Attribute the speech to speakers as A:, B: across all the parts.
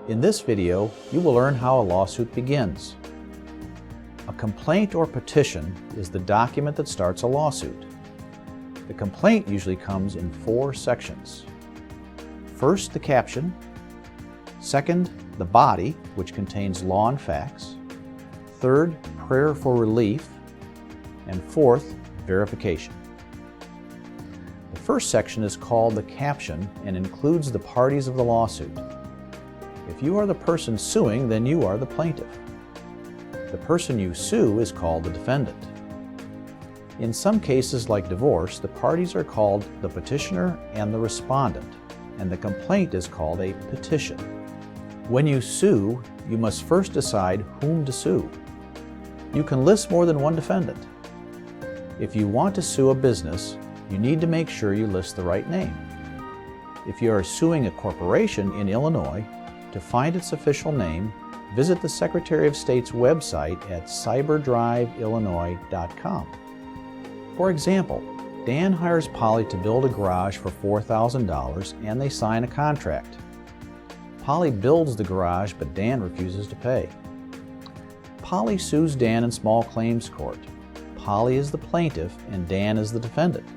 A: In this video, you will learn how a lawsuit begins. A complaint or petition is the document that starts a lawsuit. The complaint usually comes in 4 sections. First, the caption. Second, the body, which contains law and facts. Third, prayer for relief. And fourth, verification. The first section is called the caption and includes the parties of the lawsuit. If you are the person suing, then you are the plaintiff. The person you sue is called the defendant. In some cases, like divorce, the parties are called the petitioner and the respondent, and the complaint is called a petition. When you sue, you must first decide whom to sue. You can list more than one defendant. If you want to sue a business, you need to make sure you list the right name. If you are suing a corporation in Illinois, to find its official name, visit the Secretary of State's website at cyberdriveillinois.com. For example, Dan hires Polly to build a garage for $4,000 and they sign a contract. Polly builds the garage, but Dan refuses to pay. Polly sues Dan in small claims court. Polly is the plaintiff and Dan is the defendant.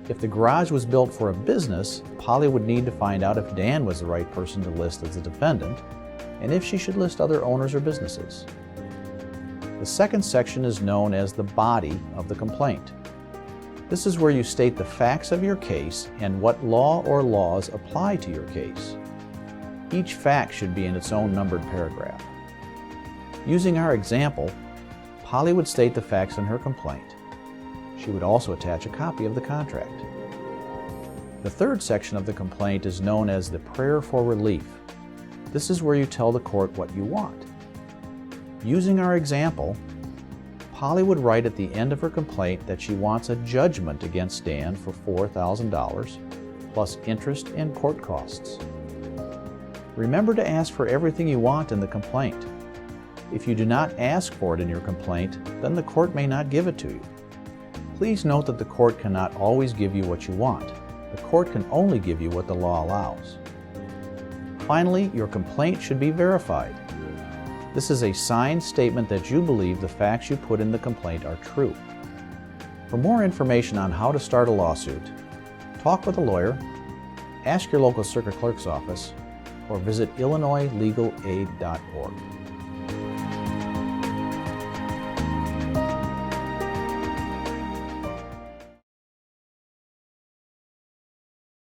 A: If the garage was built for a business, Polly would need to find out if Dan was the right person to list as the defendant and if she should list other owners or businesses. The second section is known as the body of the complaint. This is where you state the facts of your case and what law or laws apply to your case. Each fact should be in its own numbered paragraph. Using our example, Polly would state the facts in her complaint. She would also attach a copy of the contract. The third section of the complaint is known as the prayer for relief. This is where you tell the court what you want. Using our example, Polly would write at the end of her complaint that she wants a judgment against Dan for $4,000 plus interest and court costs. Remember to ask for everything you want in the complaint. If you do not ask for it in your complaint, then the court may not give it to you. Please note that the court cannot always give you what you want. The court can only give you what the law allows. Finally, your complaint should be verified. This is a signed statement that you believe the facts you put in the complaint are true. For more information on how to start a lawsuit, talk with a lawyer, ask your local circuit clerk's office, or visit IllinoisLegalAid.org.